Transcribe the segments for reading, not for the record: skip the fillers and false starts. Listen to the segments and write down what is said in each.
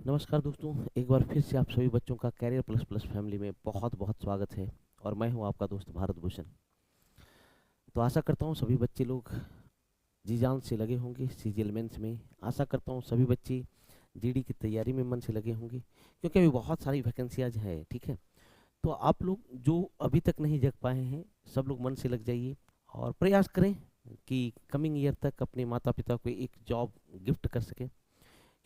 नमस्कार दोस्तों, एक बार फिर से आप सभी बच्चों का कैरियर प्लस प्लस फैमिली में बहुत बहुत स्वागत है। और मैं हूं आपका दोस्त भारत भूषण। तो आशा करता हूं सभी बच्चे लोग जी जान से लगे होंगे सीजीएल मेंस में। आशा करता हूं सभी बच्चे जीडी की तैयारी में मन से लगे होंगे, क्योंकि अभी बहुत सारी वैकेंसियाँ हैं। ठीक है, तो आप लोग जो अभी तक नहीं जग पाए हैं, सब लोग मन से लग जाइए और प्रयास करें कि कमिंग ईयर तक अपने माता पिता को एक जॉब गिफ्ट कर सकें।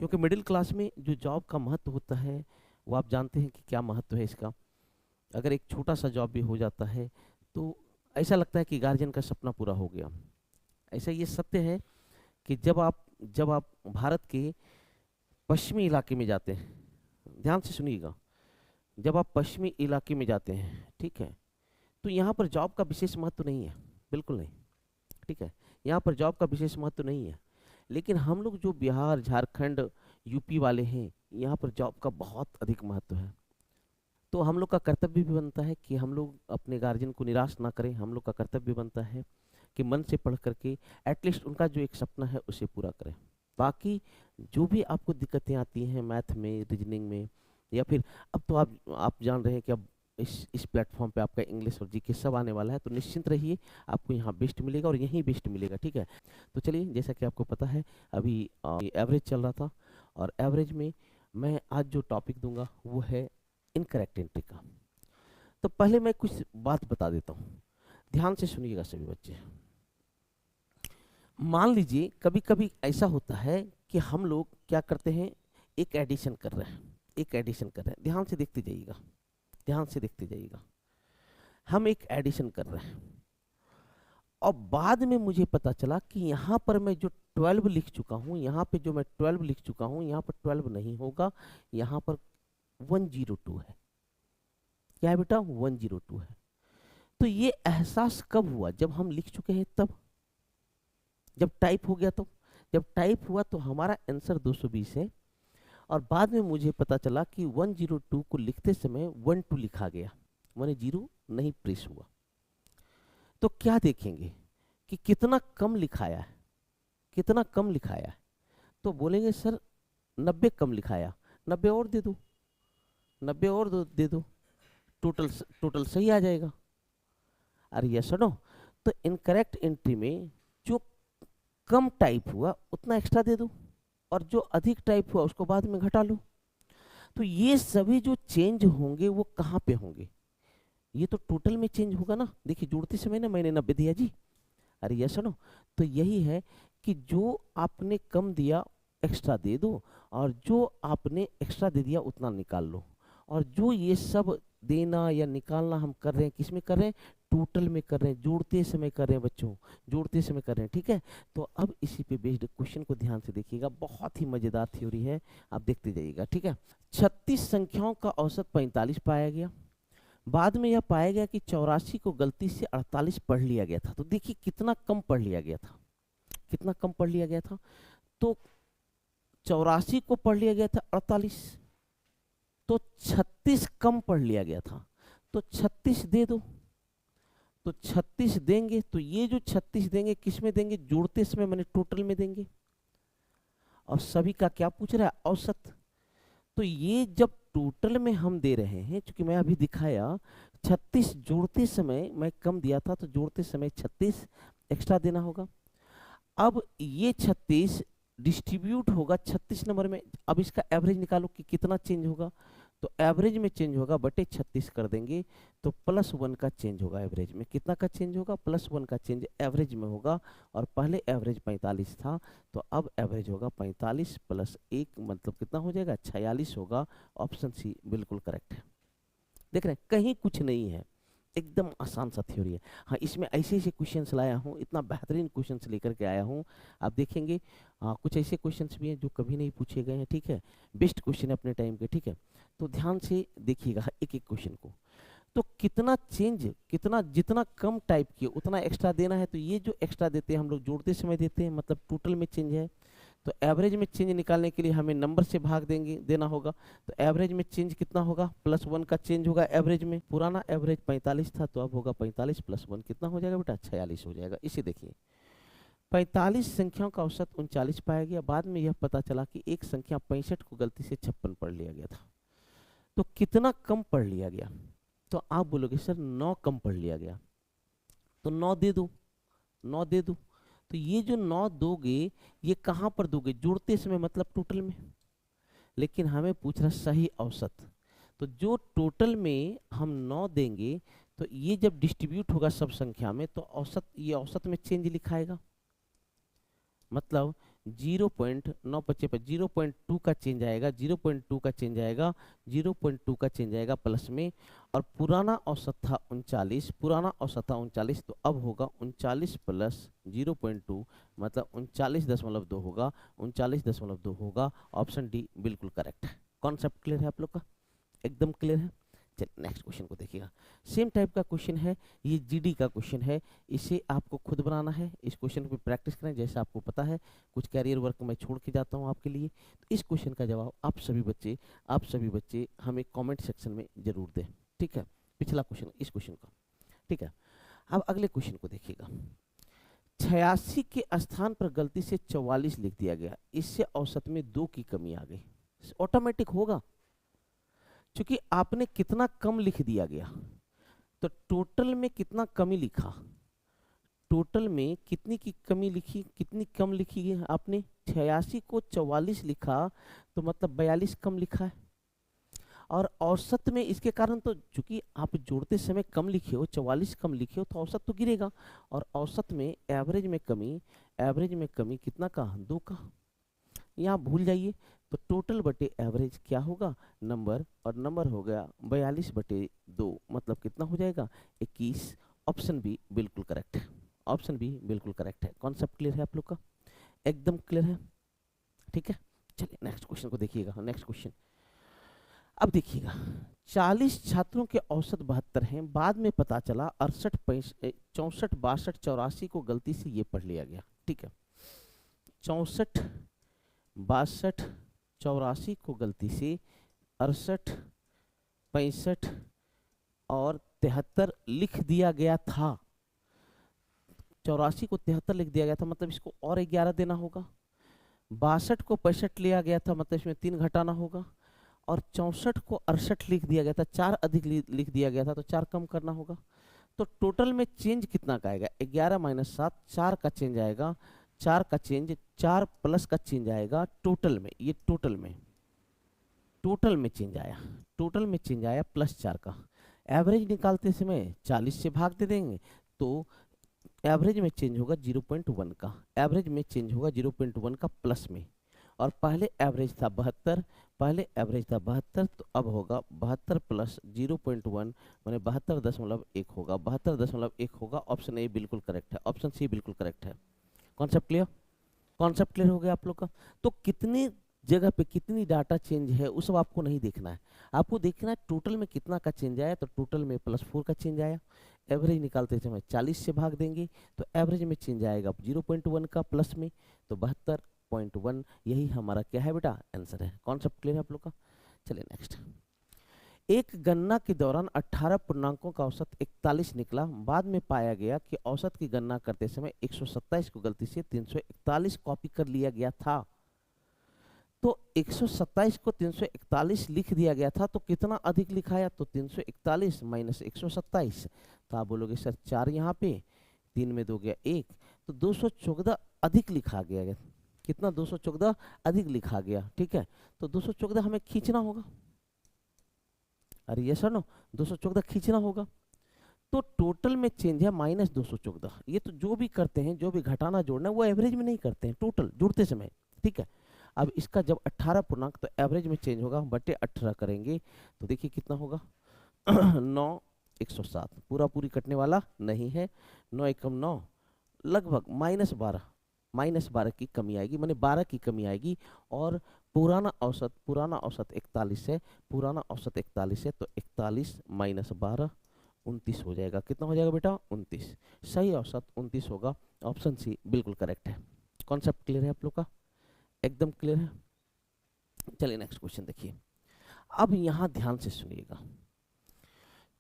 क्योंकि मिडिल क्लास में जो जॉब का महत्व होता है, वो आप जानते हैं कि क्या महत्व है इसका। अगर एक छोटा सा जॉब भी हो जाता है तो ऐसा लगता है कि गार्जियन का सपना पूरा हो गया। ऐसा ये सत्य है कि जब आप भारत के पश्चिमी इलाके में जाते हैं, ध्यान से सुनिएगा, जब आप पश्चिमी इलाके में जाते हैं, ठीक है, तो यहाँ पर जॉब का विशेष महत्व नहीं है, बिल्कुल नहीं। ठीक है, यहाँ पर जॉब का विशेष महत्व नहीं है। लेकिन हम लोग जो बिहार, झारखंड, यूपी वाले हैं, यहाँ पर जॉब का बहुत अधिक महत्व है। तो हम लोग का कर्तव्य भी बनता है कि हम लोग अपने गार्जियन को निराश ना करें। हम लोग का कर्तव्य बनता है कि मन से पढ़ करके एटलीस्ट उनका जो एक सपना है उसे पूरा करें। बाकी जो भी आपको दिक्कतें आती हैं मैथ में, रीजनिंग में, या फिर अब तो आप जान रहे हैं कि अब इस प्लेटफॉर्म पे आपका इंग्लिश और जीके सब आने वाला है, तो निश्चिंत रहिए, आपको यहाँ बेस्ट मिलेगा और यहीं बेस्ट मिलेगा। ठीक है, तो चलिए, जैसा कि आपको पता है अभी एवरेज चल रहा था, और एवरेज में मैं आज जो टॉपिक दूंगा वो है इनकरेक्ट एंट्री का। तो पहले मैं कुछ बात बता देता हूँ, ध्यान से सुनिएगा सभी बच्चे। मान लीजिए कभी कभी ऐसा होता है कि हम लोग क्या करते हैं, एक एडिशन कर रहे हैं, एक एडिशन कर रहे हैं, ध्यान से देखते जाइएगा, ध्यान से देखते जाइएगा। हम एक एडिशन कर रहे हैं और बाद में मुझे पता चला कि यहाँ पर मैं जो 12 लिख चुका हूँ, यहाँ पे जो मैं 12 लिख चुका हूँ, यहाँ पर 12 नहीं होगा, यहाँ पर 102 है। क्या है बेटा? 102 है। तो ये एहसास कब हुआ? जब हम लिख चुके हैं तब, जब टाइप हो गया तो। जब टाइप हुआ तो हमारा आंसर 220 है, और बाद में मुझे पता चला कि 102 को लिखते समय 12 लिखा गया, मैंने 0 नहीं प्रेस हुआ। तो क्या देखेंगे कि कितना कम लिखाया है, कितना कम लिखाया है। तो बोलेंगे सर 90 कम लिखाया, 90 और दे दो, 90 और दे दो, टोटल टोटल सही आ जाएगा। अरे यस सुनो, तो इनकरेक्ट एंट्री में जो कम टाइप हुआ उतना एक्स्ट्रा दे दो, और जो अधिक टाइप हुआ उसको बाद में घटा लो। तो ये सभी जो चेंज होंगे वो कहाँ पे होंगे? ये तो टोटल में चेंज होगा ना। देखिए जोड़ते समय ना मैंने 90 दिया जी, अरे यस सुनो, तो यही है कि जो आपने कम दिया एक्स्ट्रा दे दो, और जो आपने एक्स्ट्रा दे दिया उतना निकाल लो। और जो ये सब देना या निकालना हम कर रहे हैं, किस में कर रहे हैं? टोटल में कर रहे हैं, जोड़ते समय कर रहे हैं बच्चों, जोड़ते समय कर रहे हैं। ठीक है, तो अब इसी पे बेस्ड क्वेश्चन को ध्यान से देखिएगा, बहुत ही मजेदार थ्योरी है, आप देखते जाइएगा। ठीक है, 36 संख्याओं का औसत 45 पाया गया। बाद में यह पाया गया कि 84 को गलती से 48 पढ़ लिया गया था। तो देखिए कितना कम पढ़ लिया गया था, कितना कम पढ़ लिया गया था। तो 84 को पढ़ लिया गया था 48, तो 36 कम पढ़ लिया गया था, तो 36 दे दो। तो 36 देंगे, तो ये जो 36 देंगे किस में देंगे? जोड़ते समय मैंने टोटल में देंगे। और सभी का क्या पूछ रहा है? औसत। तो ये जब टोटल में हम दे रहे हैं, क्योंकि मैं अभी दिखाया 36 जोड़ते समय मैं कम दिया था, तो जोड़ते समय 36 एक्स्ट्रा देना होगा। अब ये 36 डिस्ट्रीब्यूट होगा 36 नंबर में। अब इसका एवरेज निकालो कि कितना चेंज होगा। तो एवरेज में चेंज होगा बटे 36 कर देंगे, तो +1 का चेंज होगा एवरेज में। कितना का चेंज होगा? +1 का चेंज एवरेज में होगा। और पहले एवरेज 45 था, तो अब एवरेज होगा 45 + 1, मतलब कितना हो जाएगा? 46 होगा। ऑप्शन सी बिल्कुल करेक्ट है। देख रहे हैं, कहीं कुछ नहीं है, एकदम आसान सा थ्योरी है। हाँ, इसमें ऐसे ऐसे क्वेश्चंस लाया हूँ, इतना बेहतरीन क्वेश्चंस लेकर के आया हूँ। आप देखेंगे कुछ ऐसे क्वेश्चंस भी हैं जो कभी नहीं पूछे गए हैं। ठीक है, बेस्ट क्वेश्चन है अपने टाइम के। ठीक है, तो ध्यान से देखिएगा एक एक क्वेश्चन को। तो कितना चेंज, कितना, जितना कम टाइप किए उतना एक्स्ट्रा देना है। तो ये जो एक्स्ट्रा देते हैं हम लोग जोड़ते समय देते हैं, मतलब टोटल में चेंज है। तो एवरेज में चेंज निकालने के लिए हमें नंबर से भाग देना होगा। तो एवरेज में चेंज कितना होगा? +1 का चेंज होगा एवरेज में। पुराना एवरेज 45 था, तो अब होगा 45 + 1, कितना हो जाएगा बेटा? 46 हो जाएगा। इसे देखिए, 45 संख्याओं का औसत 39 पाया गया। बाद में यह पता चला कि एक संख्या 65 को गलती से 56 पढ़ लिया गया था। तो कितना कम पढ़ लिया गया? तो आप बोलोगे सर 9 कम पढ़ लिया गया, तो 9 दे दो, 9 दे दो। तो ये जो 9 दोगे ये कहाँ पर दोगे? जोड़ते समय, मतलब टोटल में। लेकिन हमें पूछ रहा सही औसत, तो जो टोटल में हम 9 देंगे तो ये जब डिस्ट्रीब्यूट होगा सब संख्या में तो औसत, ये औसत में चेंज लिखाएगा। मतलब 0.9 का चेंज आएगा, 0.2 का चेंज आएगा, 0.2 का चेंज आएगा प्लस में। और पुराना औसत था 39, पुराना औसत था 39, तो अब होगा 39 प्लस 0.2 मतलब 39.2 होगा, 39.2 होगा। ऑप्शन डी बिल्कुल करेक्ट है। कॉन्सेप्ट क्लियर है आप लोग का? एकदम क्लियर है। चलिए नेक्स्ट क्वेश्चन को देखिएगा। सेम टाइप का क्वेश्चन है, ये जीडी का क्वेश्चन है, इसे आपको खुद बनाना है। इस क्वेश्चन पे प्रैक्टिस करें, जैसे आपको पता है कुछ कैरियर वर्क मैं छोड़ के जाता हूँ आपके लिए। तो इस क्वेश्चन का जवाब आप सभी बच्चे हमें कमेंट सेक्शन में जरूर दें, ठीक है? पिछला क्वेश्चन, इस क्वेश्चन का, ठीक है? अब अगले क्वेश्चन को देखिएगा। 86 के स्थान पर गलती से 44 लिख दिया गया, इससे औसत में 2 की कमी आ गई। ऑटोमेटिक होगा क्योंकि आपने कितना कम लिख दिया गया। तो टोटल में कितना कमी लिखा, टोटल में कितनी की कमी लिखी, कितनी कम लिखी है आपने? 86 को 44 लिखा तो मतलब 42 कम लिखा है। और औसत में इसके कारण, तो चूंकि आप जोड़ते समय कम लिखे हो, 44 कम लिखे हो, तो औसत तो गिरेगा। और औसत में एवरेज में कमी कितना का? 2 का। यहाँ भूल जाइए, तो टोटल बटे एवरेज क्या होगा? नंबर, और नंबर हो गया 42/2, मतलब कितना हो जाएगा? 21। ऑप्शन बी बिल्कुल करेक्ट है, ऑप्शन बी बिल्कुल करेक्ट है। कॉन्सेप्ट क्लियर है आप लोग का? एकदम क्लियर है, ठीक है? चलिए नेक्स्ट क्वेश्चन को देखिएगा। नेक्स्ट क्वेश्चन अब देखिएगा। 40 छात्रों के औसत 72 हैं, बाद में पता चला 68, 64, 62, 84 को गलती से ये पढ़ लिया गया, ठीक है? 64, 62, 84 को गलती से 68, 65 और 73 लिख दिया गया था। 84 को 73 लिख दिया गया था, मतलब इसको और 11 देना होगा। 62 को 65 लिया गया था, मतलब इसमें 3 घटाना होगा। और 64 को 68 लिख दिया गया था, 4 अधिक लिख दिया गया था, तो 4 कम करना होगा। तो टोटल में चेंज कितना का आएगा? 11 - 7, 4 का चेंज आएगा, 4 का चेंज, 4 प्लस का चेंज आएगा टोटल में। ये टोटल में चेंज आया, टोटल में चेंज आया +4 का। एवरेज निकालते समय 40 से भाग दे देंगे तो एवरेज में चेंज होगा 0.1 का, एवरेज में चेंज होगा 0.1 का प्लस में। और पहले एवरेज था 72, तो अब होगा 72 प्लस 0.1 माने 72.1 होगा, 72.1 होगा। ऑप्शन ए बिल्कुल करेक्ट है, ऑप्शन सी बिल्कुल करेक्ट है। Concept clear? कॉन्सेप्ट क्लियर हो गया आप लोग का? तो कितनी जगह पे कितनी डाटा चेंज है वो सब आपको नहीं देखना है, आपको देखना है टोटल में कितना का चेंज आया। तो टोटल में +4 का चेंज आया। एवरेज निकालते समय 40 से भाग देंगे तो एवरेज में चेंज आएगा 0.1 का प्लस में, तो 72.1 यही हमारा क्या है बेटा? आंसर है। कॉन्सेप्ट क्लियर है आप लोग का? चलिए नेक्स्ट। एक गणना के दौरान 18 पूर्णांकों का औसत 41 निकला, बाद में पाया गया कि औसत की गणना करते समय 127 को गलती से 341 कॉपी कर लिया गया था। तो 127 को 341 लिख दिया गया था, तो कितना अधिक लिखाया? तो 341 - 127। तो आप बोलोगे सर 4 यहाँ पे, 3 में 2 गया 1, तो 214 अधिक लिखा गया। कितना? 214 अधिक लिखा गया, ठीक है? तो 214 हमें खींचना होगा। अरे ये सर नो, 214 खींचना होगा। तो टोटल में चेंज है -214। ये तो जो भी करते हैं, जो भी घटाना जोड़ना है, वो एवरेज में नहीं करते हैं, टोटल जोड़ते समय, ठीक है? अब इसका जब 18 पूर्णांक, तो एवरेज में चेंज होगा, बटे 18 करेंगे तो देखिए कितना होगा 9, 107 पूरा पूरी कटने वाला नहीं है। 9 एकम 9, लगभग -12 की कमी आएगी, माने 12 की कमी आएगी। और पुराना औसत 41 है, पुराना औसत 41 है, तो 41 - 12 29 हो जाएगा। कितना हो जाएगा बेटा? 29। सही औसत 29 होगा। ऑप्शन सी बिल्कुल करेक्ट है। कॉन्सेप्ट क्लियर है आप लोग का? एकदम क्लियर है। चलिए नेक्स्ट क्वेश्चन देखिए। अब यहां ध्यान से सुनिएगा।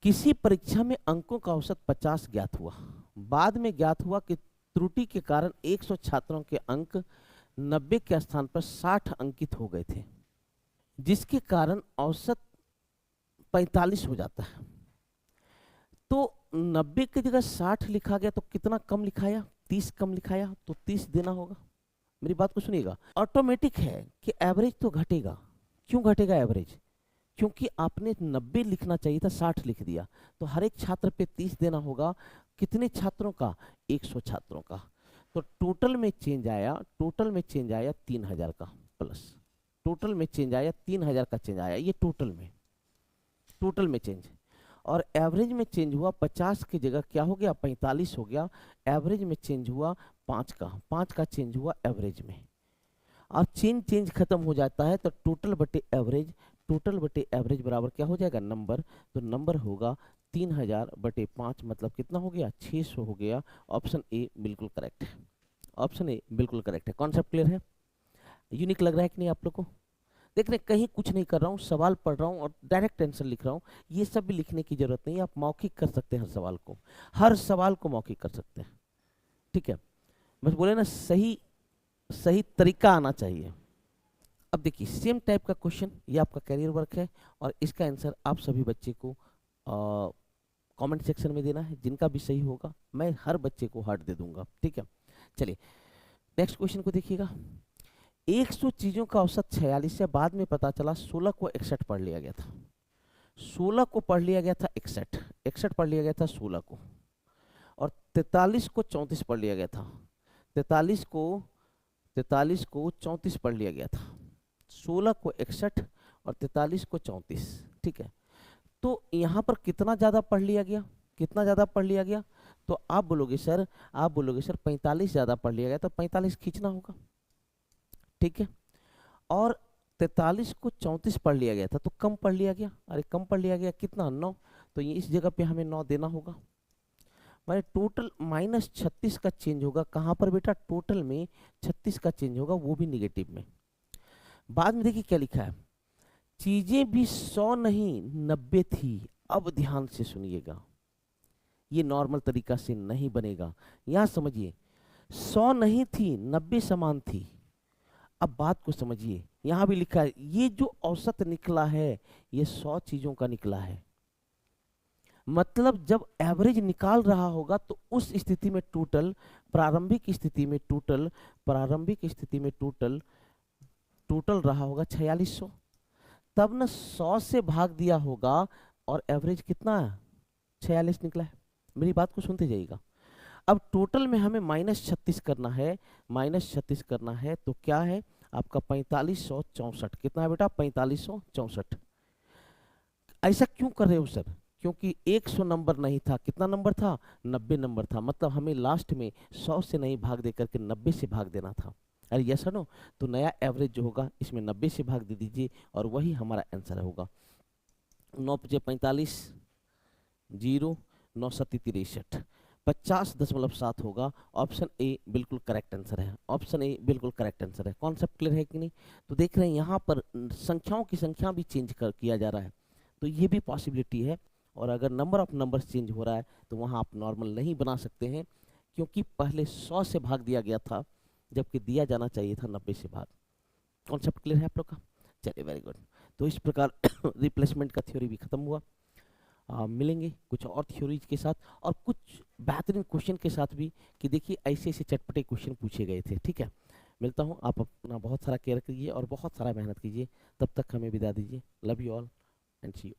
किसी परीक्षा में अंकों का औसत 50 ज्ञात हुआ, बाद में ज्ञात हुआ कि त्रुटि के कारण 100 छात्रों के अंक 90 के स्थान पर 60 अंकित हो गए थे, जिसके कारण औसत 45 हो जाता है। तो 90 की जगह 60 लिखा गया तो कितना कम लिखाया, 30 कम लिखाया, तो 30 देना होगा। मेरी बात को सुनिएगा, ऑटोमेटिक है कि एवरेज तो घटेगा। क्यों घटेगा एवरेज? क्योंकि आपने 90 लिखना चाहिए था, 60 लिख दिया, तो हर एक छात्र पे 30 देना होगा। कितने छात्रों का? 100 छात्रों का। तो टोटल में चेंज आया, टोटल में चेंज आया 3000 का प्लस, टोटल में चेंज आया 3000 का चेंज आया, ये टोटल में, टोटल में चेंज। और एवरेज में चेंज हुआ 50 की जगह क्या हो गया, 45 हो गया। एवरेज में चेंज हुआ 5 का चेंज हुआ एवरेज में। और चेंज खत्म हो जाता है तो टोटल बटे एवरेज, टोटल बटे एवरेज बराबर क्या हो जाएगा, नंबर। तो नंबर होगा 3000 बटे 5, मतलब कितना हो गया, 600 हो गया। ऑप्शन ए बिल्कुल करेक्ट है, ऑप्शन ए बिल्कुल करेक्ट है। कॉन्सेप्ट क्लियर है? यूनिक लग रहा है कि नहीं आप लोग को? देख रहे, कहीं कुछ नहीं कर रहा हूँ, सवाल पढ़ रहा हूँ और डायरेक्ट आंसर लिख रहा हूँ। ये सब भी लिखने की जरूरत नहीं है, आप मौखिक कर सकते हैं हर सवाल को, हर सवाल को मौखिक कर सकते हैं। ठीक है, बस बोले ना, सही सही तरीका आना चाहिए। अब देखिए, सेम टाइप का क्वेश्चन, ये आपका कैरियर वर्क है और इसका आंसर आप सभी बच्चे को कमेंट सेक्शन में देना है। जिनका भी सही होगा मैं हर बच्चे को हार्ट दे दूंगा। ठीक है, चलिए नेक्स्ट क्वेश्चन को देखिएगा। 100 चीजों का औसत 46 है, बाद में पता चला 16 को 61 पढ़ लिया गया था। 16 को पढ़ लिया गया था 61, 61 पढ़ लिया गया था 16 को, और 43 को 34 पढ़ लिया गया था। 43 को 34 पढ़ लिया गया था। 16 को 61 और 43 को 34। ठीक है, तो यहाँ पर कितना ज़्यादा पढ़ लिया गया, कितना ज़्यादा पढ़ लिया गया? तो आप बोलोगे सर 45 ज़्यादा पढ़ लिया गया, तो 45 खींचना होगा। ठीक है, और 43 को 34 पढ़ लिया गया था, तो कम पढ़ लिया गया। अरे कम पढ़ लिया गया कितना, 9, तो ये इस जगह पे हमें 9 देना होगा। माने टोटल -36 का चेंज होगा। कहाँ पर बेटा? टोटल में 36 का चेंज होगा, वो भी निगेटिव में। बाद में देखिए क्या लिखा है, चीजें भी 100 नहीं 90 थी। अब ध्यान से सुनिएगा, ये नॉर्मल तरीका से नहीं बनेगा। यहां समझिए, 100 नहीं थी, 90 समान थी। अब बात को समझिए, यहां भी लिखा है ये जो औसत निकला है ये 100 चीजों का निकला है। मतलब जब एवरेज निकाल रहा होगा तो उस स्थिति में टोटल, प्रारंभिक स्थिति में टोटल, प्रारंभिक स्थिति में टोटल रहा होगा 4600। तब न 100 से भाग दिया होगा और एवरेज कितना है, 46 निकला है। मेरी बात को सुनते जाइएगा। अब टोटल में हमें -36 करना है, -36 करना है, तो क्या है आपका 4564। कितना है बेटा? 4564। ऐसा क्यों कर रहे हो सर? क्योंकि 100 नंबर नहीं था, कितना नंबर था? 90 नंबर था। मतलब हमें लास्ट में 100 से नहीं भाग दे करके 90 से भाग देना था। अरे यस नो, तो नया एवरेज जो होगा इसमें 90 से भाग दे दीजिए और वही हमारा आंसर होगा। 9 × 45, 0, 9 × 7 = 63, 50.7 होगा। ऑप्शन ए बिल्कुल करेक्ट आंसर है, ऑप्शन ए बिल्कुल करेक्ट आंसर है। कॉन्सेप्ट क्लियर है कि नहीं? तो देख रहे हैं यहाँ पर संख्याओं की संख्या भी चेंज किया जा रहा है, तो ये भी पॉसिबिलिटी है। और अगर नंबर ऑफ नंबर्स चेंज हो रहा है तो वहाँ आप नॉर्मल नहीं बना सकते हैं, क्योंकि पहले 100 से भाग दिया गया था जबकि दिया जाना चाहिए था 90 से भाग। कॉन्सेप्ट क्लियर है आप लोग का? चलिए वेरी गुड। तो इस प्रकार रिप्लेसमेंट का थ्योरी भी खत्म हुआ। मिलेंगे कुछ और थ्योरीज के साथ और कुछ बेहतरीन क्वेश्चन के साथ भी, कि देखिए ऐसे ऐसे चटपटे क्वेश्चन पूछे गए थे। ठीक है, मिलता हूँ। आप अपना बहुत सारा केयर कीजिए और बहुत सारा मेहनत कीजिए। तब तक हमें विदा दीजिए। Love you all and see you.